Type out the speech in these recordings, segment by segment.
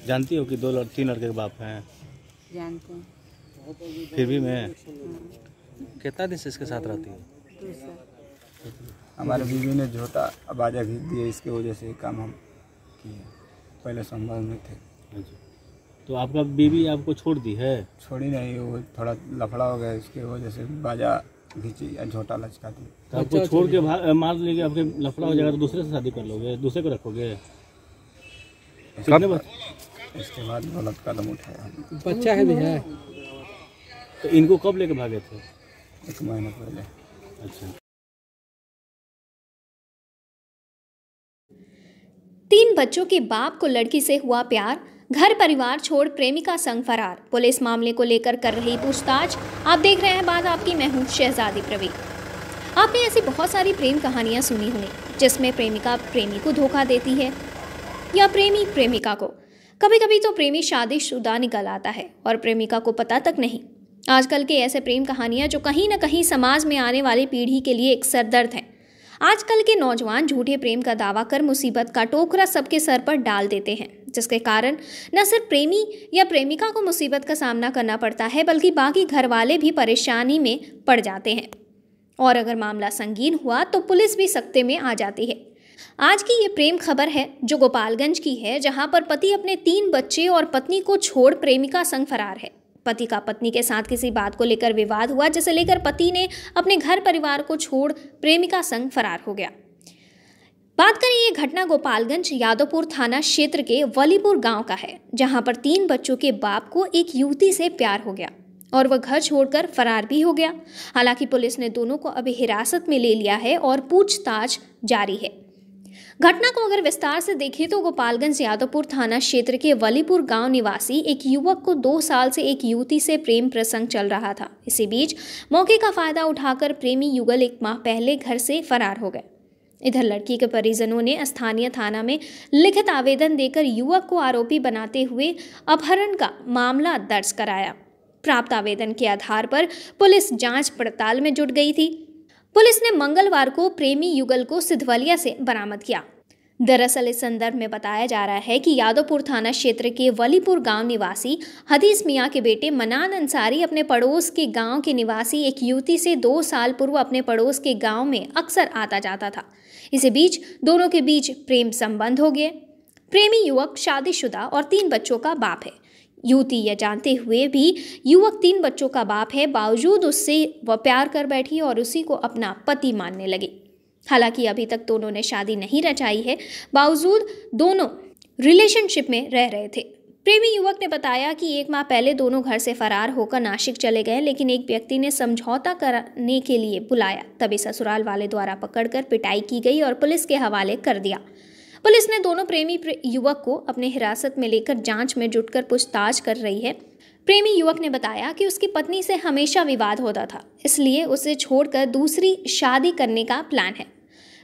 जानती हो कि तीन लड़के के बाप हैं? जानते हैं। फिर भी मैं कितना दिन से इसके साथ रहती हूँ? 2 साल। हमारे बीवी ने झोटा बाजा खींच दिया, इसके वजह से काम हम किए। पहले संबंध में थे। तो आपका बीवी आपको छोड़ दी है? छोड़ी नहीं, वो थोड़ा लफड़ा हो गया, इसके वजह से बाजा खींची या झोटा लचका दी। तो आपको छोड़ के मार लेंगे, आपके लफड़ा हो जाएगा तो दूसरे से शादी कर लोगे, दूसरे को रखोगे? इसके बाद गलत कदम उठाया। बच्चा है भी है? तो इनको कब लेके भागे थे? 1 महीना पहले। अच्छा। 3 बच्चों के बाप को लड़की से हुआ प्यार, घर परिवार छोड़ प्रेमिका संग फरार। पुलिस मामले को लेकर कर रही पूछताछ। आप देख रहे हैं बात आपकी, मैं हूं शहजादी प्रवीण। आपने ऐसी बहुत सारी प्रेम कहानियां सुनी होंगी जिसमें प्रेमिका प्रेमी को धोखा देती है या प्रेमी प्रेमिका को। कभी कभी तो प्रेमी शादीशुदा निकल आता है और प्रेमिका को पता तक नहीं। आजकल के ऐसे प्रेम कहानियां जो कहीं न कहीं समाज में आने वाली पीढ़ी के लिए एक सरदर्द है। आजकल के नौजवान झूठे प्रेम का दावा कर मुसीबत का टोकरा सबके सर पर डाल देते हैं, जिसके कारण न सिर्फ प्रेमी या प्रेमिका को मुसीबत का सामना करना पड़ता है बल्कि बाकी घर वाले भी परेशानी में पड़ जाते हैं। और अगर मामला संगीन हुआ तो पुलिस भी सकते में आ जाती है। आज की ये प्रेम खबर है जो गोपालगंज की है, जहां पर पति अपने 3 बच्चे और पत्नी को छोड़ प्रेमिका संग फरार है। पति का पत्नी के साथ किसी बात को लेकर विवाद हुआ, जिसे लेकर पति ने अपने घर परिवार को छोड़ प्रेमिका संग फरार हो गया। बात करें, ये घटना गोपालगंज यादवपुर थाना क्षेत्र के वलीपुर गांव का है, जहां पर 3 बच्चों के बाप को एक युवती से प्यार हो गया और वह घर छोड़कर फरार भी हो गया। हालांकि पुलिस ने दोनों को अभी हिरासत में ले लिया है और पूछताछ जारी है। घटना को अगर विस्तार से देखें तो गोपालगंज यादवपुर थाना क्षेत्र के वलीपुर गांव निवासी एक युवक को 2 साल से एक युवती से प्रेम प्रसंग चल रहा था। इसी बीच मौके का फायदा उठाकर प्रेमी युगल 1 माह पहले घर से फरार हो गए। इधर लड़की के परिजनों ने स्थानीय थाना में लिखित आवेदन देकर युवक को आरोपी बनाते हुए अपहरण का मामला दर्ज कराया। प्राप्त आवेदन के आधार पर पुलिस जांच पड़ताल में जुट गई थी। पुलिस ने मंगलवार को प्रेमी युगल को सिधवलिया से बरामद किया। दरअसल इस संदर्भ में बताया जा रहा है कि यादवपुर थाना क्षेत्र के वलीपुर गांव निवासी हदीस मियां के बेटे मनान अंसारी अपने पड़ोस के गांव के निवासी एक युवती से 2 साल पूर्व अपने पड़ोस के गांव में अक्सर आता जाता था। इसी बीच दोनों के बीच प्रेम संबंध हो गए। प्रेमी युवक शादीशुदा और 3 बच्चों का बाप है। युवती यह जानते हुए भी युवक 3 बच्चों का बाप है, बावजूद उससे वह प्यार कर बैठी और उसी को अपना पति मानने लगी। हालांकि अभी तक दोनों ने शादी नहीं रचाई है, बावजूद दोनों रिलेशनशिप में रह रहे थे। प्रेमी युवक ने बताया कि 1 माह पहले दोनों घर से फरार होकर नासिक चले गए, लेकिन एक व्यक्ति ने समझौता करने के लिए बुलाया, तभी ससुराल वाले द्वारा पकड़कर पिटाई की गई और पुलिस के हवाले कर दिया। पुलिस ने दोनों प्रेमी युवक को अपने हिरासत में लेकर जांच में जुटकर पूछताछ कर रही है। प्रेमी युवक ने बताया कि उसकी पत्नी से हमेशा विवाद होता था, इसलिए उसे छोड़कर दूसरी शादी करने का प्लान है।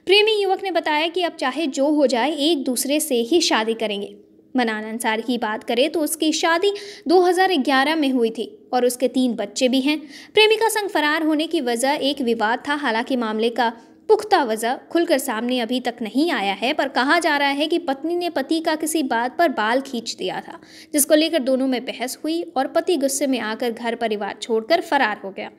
प्रेमी युवक ने बताया कि अब चाहे जो हो जाए एक दूसरे से ही शादी करेंगे। मनान अंसारी की बात करें तो उसकी शादी 2011 में हुई थी और उसके 3 बच्चे भी हैं। प्रेमिका संग फरार होने की वजह एक विवाद था। हालांकि मामले का पुख्ता वजह खुलकर सामने अभी तक नहीं आया है, पर कहा जा रहा है कि पत्नी ने पति का किसी बात पर बाल खींच दिया था, जिसको लेकर दोनों में बहस हुई और पति गुस्से में आकर घर परिवार छोड़कर फरार हो गया।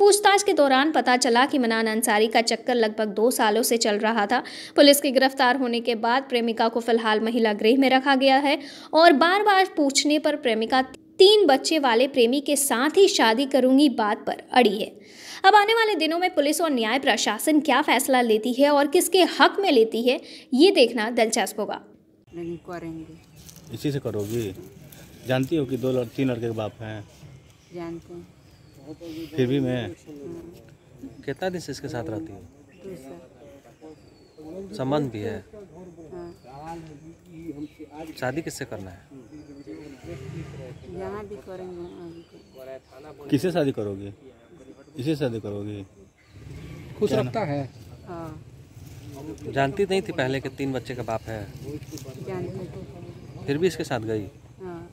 पूछताछ के दौरान पता चला कि मनान अंसारी का चक्कर लगभग 2 सालों से चल रहा था। पुलिस के गिरफ्तार होने के बाद प्रेमिका को फिलहाल महिला गृह में रखा गया है और बार बार पूछने पर प्रेमिका 3 बच्चे वाले प्रेमी के साथ ही शादी करूंगी बात पर अड़ी है। अब आने वाले दिनों में पुलिस और न्याय प्रशासन क्या फैसला लेती है और किसके हक में लेती है, ये देखना दिलचस्प होगा। नहीं करेंगे। इसी से करोगी? जानती हो कि 3 लड़के के बाप हैं? जानते हैं। फिर भी मैं कितना दिन से इसके साथ रहती हूँ? 2 साल। संबंध भी है? हाँ। शादी किससे करना है? यहाँ भी करेंगे, वहाँ भी करेंगे। किससे शादी करोगी? इसी शादी करोगी? खुश रखता है? हाँ। जानती नहीं थी पहले कि 3 बच्चे का बाप है? जानते थे। फिर भी इसके साथ गई? हाँ।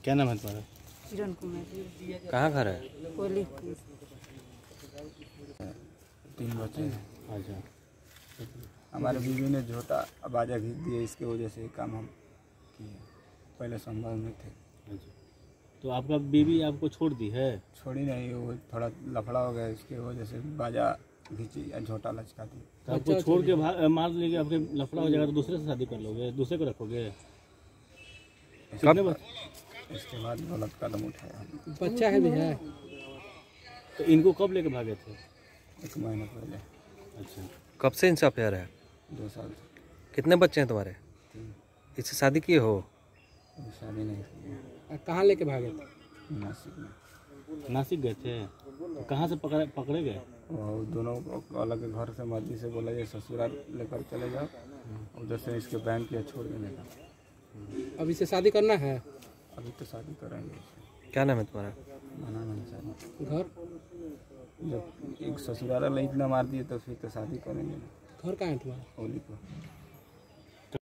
क्या नाम है तुम्हारा? किरण कुमार। कहाँ घर है? पुलिस। 3 बच्चे हैं। अच्छा। हमारे बीवी ने झोटा बाजा खींच दिया, इसके वजह से काम हम किए, पहले संबंध में थे। अच्छा, तो आपका बीवी आपको छोड़ दी है? छोड़ी नहीं, वो थोड़ा लफड़ा हो गया, इसके वजह से बाजा घींची या झोटा लचका दी। तो आपको छोड़ के मार लेंगे, आपके लफड़ा हो जाएगा तो दूसरे से शादी कर लोगे, दूसरे को रखोगे? कितने इसके बाद गलत कदम उठाया हम। बच्चा है भैया? तो इनको कब लेके भागे थे? 1 महीना पहले। अच्छा, कब से इनसे अफेयर है? 2 साल से। कितने बच्चे हैं तुम्हारे? 3। इससे शादी किए हो? अभी शादी नहीं की। कहाँ लेके भागे थे? नासिक में। नासिक गए थे? तो कहाँ से पकड़े गए? वो दोनों को अलग घर से मर्जी से बोला जाए ससुराल लेकर चले जाओ, उधर से इसके बैंड किया छोड़ देने का। अब इसे शादी करना है? अभी तो शादी करेंगे इससे। क्या नाम है तुम्हारा? मना नहीं शादी। घर जब एक ससुराल इतना मार दिए तो फिर तो शादी करेंगे ना। घर कहाँ है तुम्हारा? होली को।